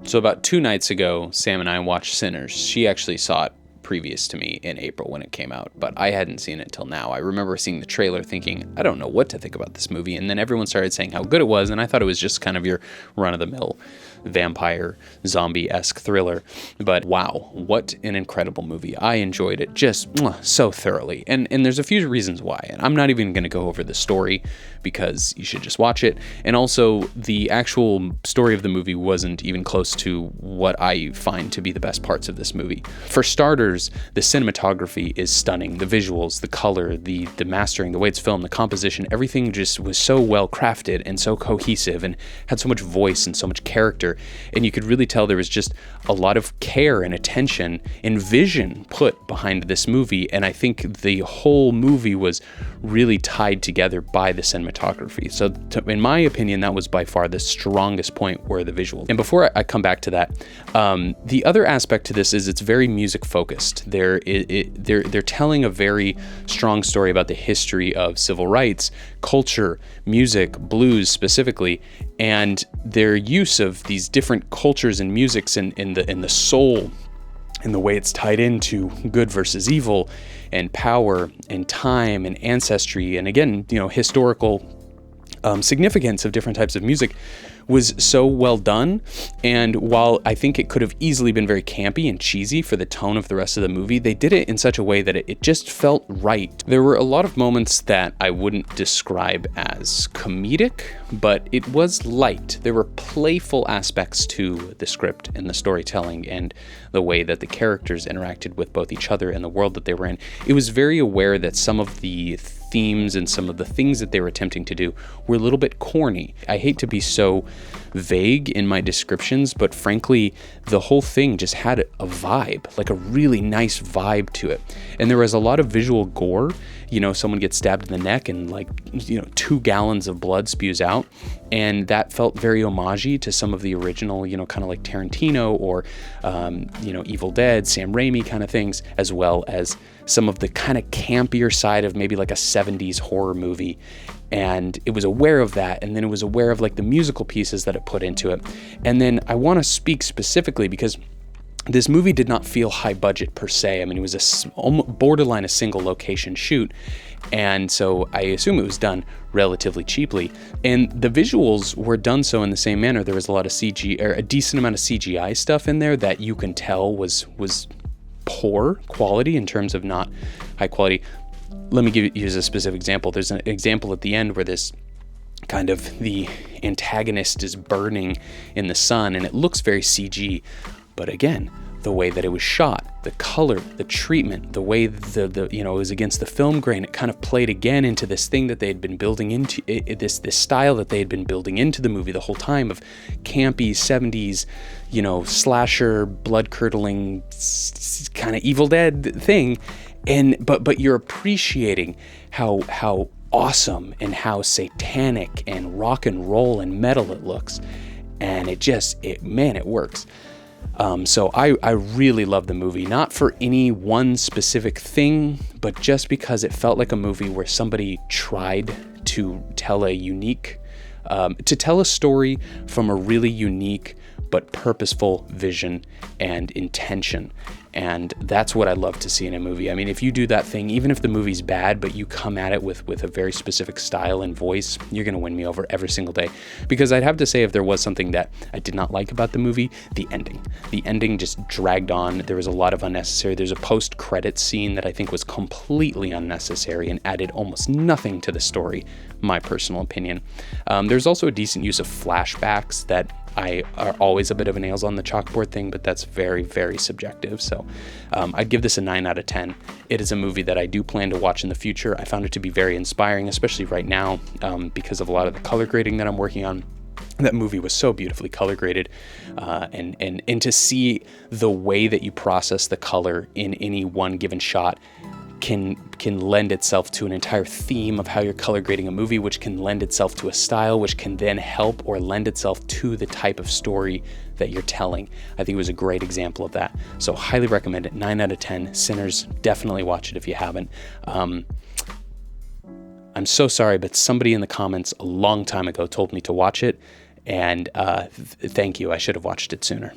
So about 2 nights ago, Sam and I watched Sinners. She actually saw it previous to me in April when it came out, but I hadn't seen it till now. I remember seeing the trailer thinking, I don't know what to think about this movie, and then everyone started saying how good it was, and I thought it was just kind of your run-of-the-mill vampire zombie-esque thriller. But wow, what an incredible movie. I enjoyed it just so thoroughly, and there's a few reasons why, and I'm not even going to go over the story because you should just watch it. And also, the actual story of the movie wasn't even close to what I find to be the best parts of this movie. For starters, the cinematography is stunning. The visuals, the color, the mastering, the way it's filmed, the composition, everything just was so well crafted and so cohesive and had so much voice and so much character. And you could really tell there was just a lot of care and attention and vision put behind this movie. And I think the whole movie was really tied together by the cinematography. So in my opinion, that was by far the strongest point, were the visuals. And before I come back to that, the other aspect to this is it's very music focused. They're telling a very strong story about the history of civil rights, culture, music, blues specifically, and their use of these different cultures and musics in the soul, and the way it's tied into good versus evil and power and time and ancestry, and again, historical significance of different types of music was so well done. And while I think it could have easily been very campy and cheesy for the tone of the rest of the movie, they did it in such a way that it just felt right. There were a lot of moments that I wouldn't describe as comedic, but it was light. There were playful aspects to the script and the storytelling and the way that the characters interacted with both each other and the world that they were in. It was very aware that some of the themes and some of the things that they were attempting to do were a little bit corny. I hate to be so vague in my descriptions, but frankly, the whole thing just had a vibe, like a really nice vibe to it. And there was a lot of visual gore. Someone gets stabbed in the neck and 2 gallons of blood spews out. And that felt very homage-y to some of the original, kind of like Tarantino or, Evil Dead, Sam Raimi kind of things, as well as some of the kind of campier side of maybe like a 70s horror movie. And it was aware of that, and then it was aware of like the musical pieces that it put into it. And then I want to speak specifically because this movie did not feel high budget per se. I mean, it was borderline a single location shoot. And so I assume it was done relatively cheaply. And the visuals were done so in the same manner. There was a lot of CG, or a decent amount of CGI stuff in there that you can tell was poor quality in terms of not high quality. Let me use a specific example. There's an example at the end where this kind of the antagonist is burning in the sun, and it looks very CG. But again, the way that it was shot, the color, the treatment, the way it was against the film grain, it kind of played again into this thing that they had been building into, this style that they had been building into the movie the whole time of campy 70s, slasher, blood-curdling kind of Evil Dead thing. But you're appreciating how awesome and how satanic and rock and roll and metal it looks. And it works. So I really love the movie, not for any one specific thing, but just because it felt like a movie where somebody tried to tell a story from a really unique but purposeful vision and intention. And that's what I love to see in a movie. I mean, if you do that thing, even if the movie's bad, but you come at it with a very specific style and voice, you're going to win me over every single day. Because I'd have to say, if there was something that I did not like about the movie, the ending. The ending just dragged on. There was a lot of unnecessary. There's a post-credits scene that I think was completely unnecessary and added almost nothing to the story, my personal opinion. There's also a decent use of flashbacks that are always a bit of a nails on the chalkboard thing, but that's very, very subjective. So I'd give this a 9 out of 10. It is a movie that I do plan to watch in the future. I found it to be very inspiring, especially right now, because of a lot of the color grading that I'm working on. That movie was so beautifully color graded, and to see the way that you process the color in any one given shot can lend itself to an entire theme of how you're color grading a movie, which can lend itself to a style, which can then help or lend itself to the type of story that you're telling. I think it was a great example of that. So highly recommend it. 9 out of 10. Sinners, definitely watch it if you haven't. I'm so sorry, but somebody in the comments a long time ago told me to watch it, And thank you. I should have watched it sooner.